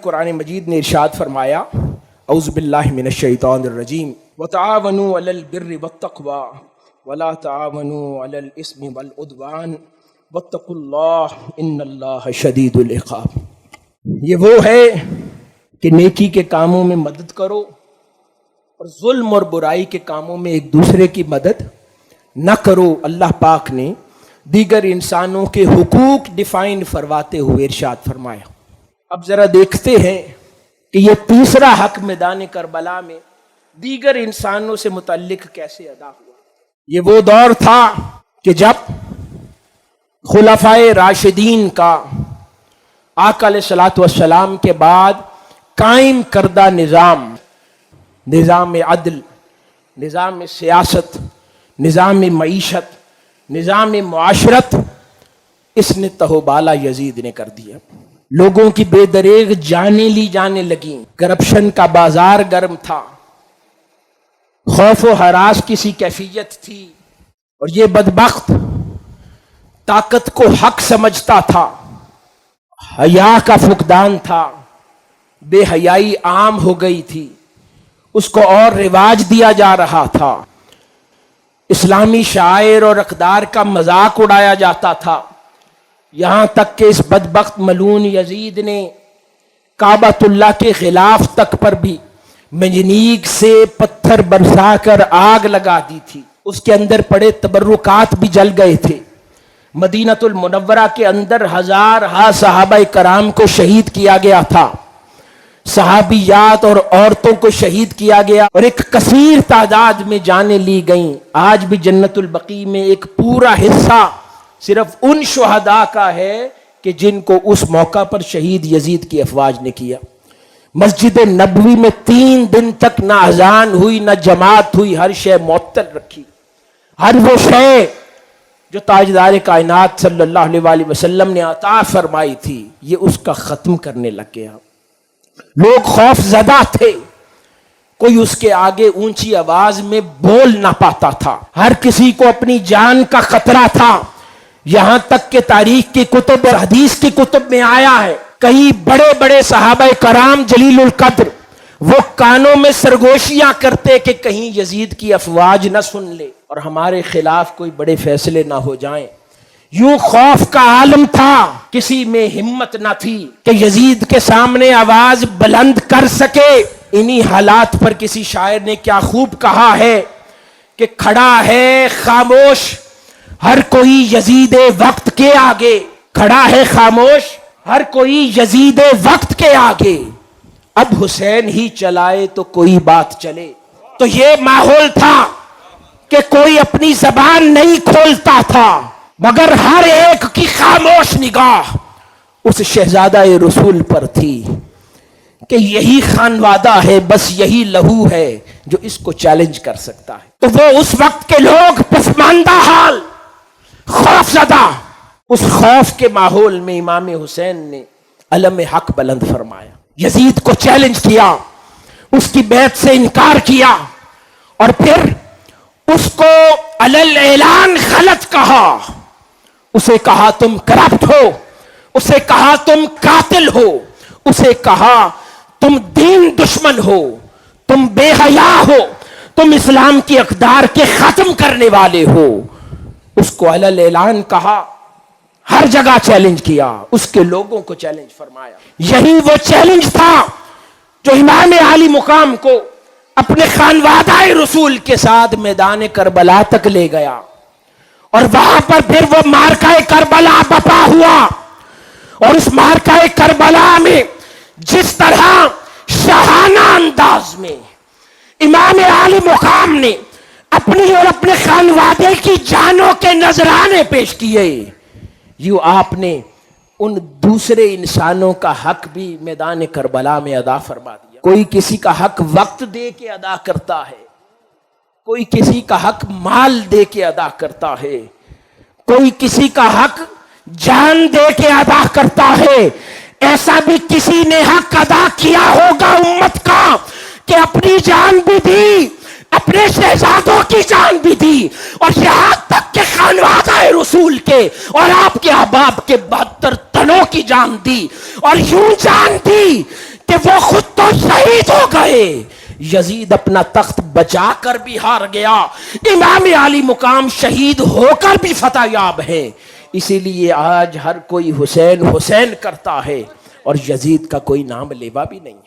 قرآن مجید نے ارشاد فرمایا اعوذ باللہ من الشیطان الرجیم وتعاونوا علی البر والتقوی ولا تعاونوا علی الاثم والعدوان واتقوا اللہ ان اللہ شدید العقاب۔ یہ وہ ہے کہ نیکی کے کاموں میں مدد کرو اور ظلم اور برائی کے کاموں میں ایک دوسرے کی مدد نہ کرو۔ اللہ پاک نے دیگر انسانوں کے حقوق ڈیفائن فرماتے ہوئے ارشاد فرمایا۔ اب ذرا دیکھتے ہیں کہ یہ تیسرا حق میدان کربلا میں دیگر انسانوں سے متعلق کیسے ادا ہوا۔ یہ وہ دور تھا کہ جب خلفائے راشدین کا آقا علیہ الصلوۃ والسلام کے بعد قائم کردہ نظام عدل، نظام سیاست، نظام معیشت، نظام معاشرت، اس نے تہوبالا یزید نے کر دیا۔ لوگوں کی بے دریغ جانیں لی جانے لگیں، کرپشن کا بازار گرم تھا، خوف و ہراس کسی کیفیت تھی، اور یہ بدبخت طاقت کو حق سمجھتا تھا، حیا کا فقدان تھا، بے حیائی عام ہو گئی تھی، اس کو اور رواج دیا جا رہا تھا، اسلامی شاعر اور اقدار کا مذاق اڑایا جاتا تھا، یہاں تک کہ اس بدبخت ملعون یزید نے کعبۃ اللہ کے خلاف تک پر بھی منجنیق سے پتھر برسا کر آگ لگا دی تھی، اس کے اندر پڑے تبرکات بھی جل گئے تھے۔ مدینۃ المنورہ کے اندر ہزارہا صحابہ کرام کو شہید کیا گیا تھا، صحابیات اور عورتوں کو شہید کیا گیا، اور ایک کثیر تعداد میں جانیں لی گئیں۔ آج بھی جنت البقیع میں ایک پورا حصہ صرف ان شہداء کا ہے کہ جن کو اس موقع پر شہید یزید کی افواج نے کیا۔ مسجد نبوی میں 3 دن تک نہ اذان ہوئی، نہ جماعت ہوئی، ہر شے معطل رکھی۔ ہر وہ شے جو تاجدار کائنات صلی اللہ علیہ وسلم نے عطا فرمائی تھی، یہ اس کا ختم کرنے لگ گیا۔ لوگ خوف زدہ تھے، کوئی اس کے آگے اونچی آواز میں بول نہ پاتا تھا، ہر کسی کو اپنی جان کا خطرہ تھا۔ یہاں تک کہ تاریخ کی کتب اور حدیث کی کتب میں آیا ہے، کئی بڑے بڑے صحابہ کرام جلیل القدر وہ کانوں میں سرگوشیاں کرتے کہ کہیں یزید کی افواج نہ سن لے اور ہمارے خلاف کوئی بڑے فیصلے نہ ہو جائیں۔ یوں خوف کا عالم تھا، کسی میں ہمت نہ تھی کہ یزید کے سامنے آواز بلند کر سکے۔ انہی حالات پر کسی شاعر نے کیا خوب کہا ہے کہ کھڑا ہے خاموش ہر کوئی یزید وقت کے آگے، کھڑا ہے خاموش ہر کوئی یزید وقت کے آگے، اب حسین ہی چلائے تو کوئی بات چلے۔ تو یہ ماحول تھا کہ کوئی اپنی زبان نہیں کھولتا تھا، مگر ہر ایک کی خاموش نگاہ اس شہزادہ رسول پر تھی کہ یہی خانوادہ ہے، بس یہی لہو ہے جو اس کو چیلنج کر سکتا ہے۔ تو وہ اس وقت کے لوگ پسماندہ حال، خوف زدہ، اس خوف کے ماحول میں امام حسین نے علم حق بلند فرمایا، یزید کو چیلنج کیا، اس کی بیعت سے انکار کیا، اور پھر اس کو علل اعلان غلط کہا۔ اسے کہا تم کرپٹ ہو، اسے کہا تم قاتل ہو، اسے کہا تم دین دشمن ہو، تم بے حیا ہو، تم اسلام کی اقدار کے ختم کرنے والے ہو۔ اس کو علل اعلان کہا، ہر جگہ چیلنج کیا، اس کے لوگوں کو چیلنج فرمایا۔ یہی وہ چیلنج تھا جو امام عالی مقام کو اپنے خانوادہ رسول کے ساتھ میدان کربلا تک لے گیا، اور وہاں پر پھر وہ معرکہ کربلا بپا ہوا، اور اس معرکہ کربلا میں جس طرح شاہانہ انداز میں امام عالی مقام نے اپنی اور اپنے خانوادے کی جانوں کے نذرانے پیش کیے، یوں آپ نے ان دوسرے انسانوں کا حق بھی میدان کربلا میں ادا فرما دیا۔ کوئی کسی کا حق وقت دے کے ادا کرتا ہے، کوئی کسی کا حق مال دے کے ادا کرتا ہے، کوئی کسی کا حق جان دے کے ادا کرتا ہے۔ ایسا بھی کسی نے حق ادا کیا ہوگا امت کا کہ اپنی جان بھی دی، اپنے شہزادوں کی جان بھی دی، اور یہاں تک کہ خانوادہ رسول کے اور آپ کے احباب کے 72 تنوں کی جان دی، اور یوں جان دی سے یزید اپنا تخت بچا کر بھی ہار گیا، امام علی مقام شہید ہو کر بھی فتح یاب ہے۔ اسی لیے آج ہر کوئی حسین حسین کرتا ہے اور یزید کا کوئی نام لیوا بھی نہیں ہے۔